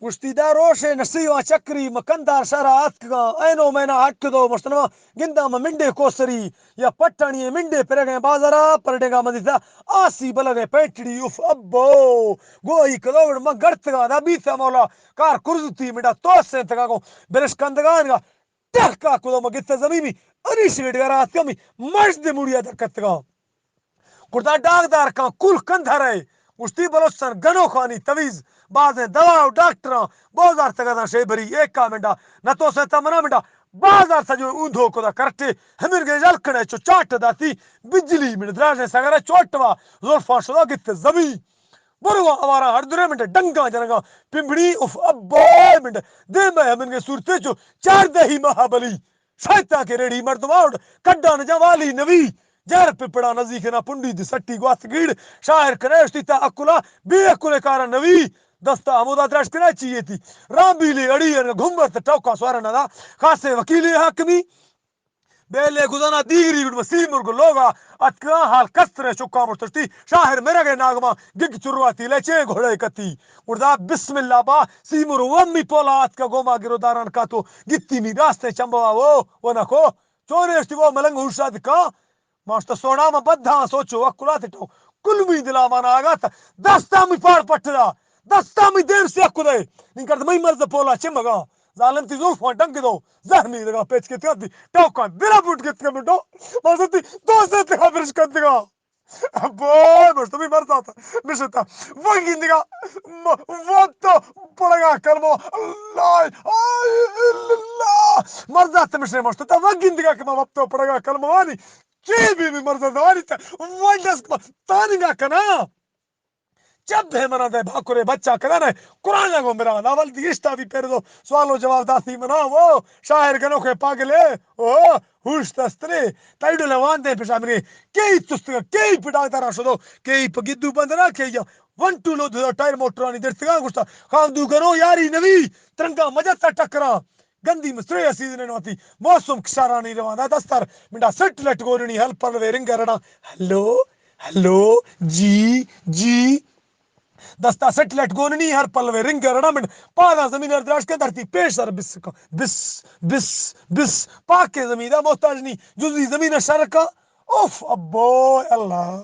گشتیدہ روشے نسیوا چکری مکندار شرات کا اینو مینا ہٹ دو مستنوا گندا منڈے کوسری یا پٹنی منڈے پھر گئے بازارا پرڈے گا مدیسا آسی بلگے پیٹڑی اف ابو گوئی کلوڑ ما گرت گا دا بیتا مولا کار کرزتی منڈا توسے تگا کو برش کندگان گا ٹکا کو ما گت زمین اری شیڈ گرات کمی مجد مڑیا دکت گا کڑتا ڈاک دار کا کل کندھر ہے گشتی بلوچستان گنو خانی تویز بعض دوا ڈاکٹر بازار تگا شیبری ایک کا منڈا نہ تو سے تمنا منڈا بازار سجو اوندھو کو دا کرتے ہمر گے جلکڑے چو چاٹ داتی بجلی من دراج سگرے چوٹوا زلفا شدا گت زبی بروا ہمارا ہر درے منٹ ڈنگا جنگا پمبڑی اف ابو منٹ دے میں ہمن گے صورتے چو چار دہی مہابلی شیطان کے ریڑی مرد واؤڈ کڈا نہ جوالی نوی جر پپڑا نزدیک نہ پنڈی دی سٹی گوات گیڑ شاعر کرے تا اکلا بے اکلے کارا نوی دستا عمودہ درش کرا چیئے تھی رامبیلی اڑی گھومت ٹوکا سوارنا دا خاصے وکیلی حاکمی بیلے گزانا دیگری گڑ مسیم مرگ لوگا اتکا حال کسترے چکا مرتشتی شاہر میرے گئے ناگما گگ چرواتی لے چے گھوڑے کتی اردہ بسم اللہ با سیمر ومی پولا اتکا گوما گرو داران کا تو گتی می راستے چمبوا وہ نکو چونے اشتی وہ ملنگ ہوشاد کا ماشتا سونا ما بدھا سوچو اکلا تٹو کل می دلا مانا آگا تا دستا می پاڑ پٹلا دستا می دیر سے اکلے نہیں کرتا میں مرد پولا چمگا ظالم تی زلفا ڈنگ دو زہمی دگا پیچ کے تیادی ٹوکا دلا بوٹ کے منڈو مازتی دوستے تکا برش کر دگا بوئے مرشتا بھی مرد آتا نشتا وگی دگا واتو پڑا گا کلمو اللہ مرد آتا مشنے مرشتا تا وگی دگا کما واتو پڑا گا کلمو وانی چی بھی مرد آتا وانی تا وانڈس تانی گا کنا جب ہے منا دے بھاکرے بچہ کدانے قرآن لگو میرا ناول دیشتا بھی پیر دو سوال و جواب داتی منا وہ شاعر گنو کے پاگلے او ہوش تسترے تائیڈو لوان دے پیشا منگے کئی تستگا کئی پڑاک دارا شدو کئی پگیدو بندنا کئی ون ٹو لو دو ٹائر موٹرانی درستگا گوشتا خام دو گنو یاری نوی ترنگا مجتا ٹکرا گندی مستری سیزنے نواتی موسم کشارانی روان دا دستار منڈا سٹ لٹ گورنی ہل پر ویرنگا رڑا ہلو ہلو جی دستا سیٹلٹ گوننی ہر پلوے رنگ رڑامن پادا زمین دراش کے دھرتی پیش سر بس بس بس بس پاک زمین محتاج نہیں جزی زمین شرکا اوف ابو اللہ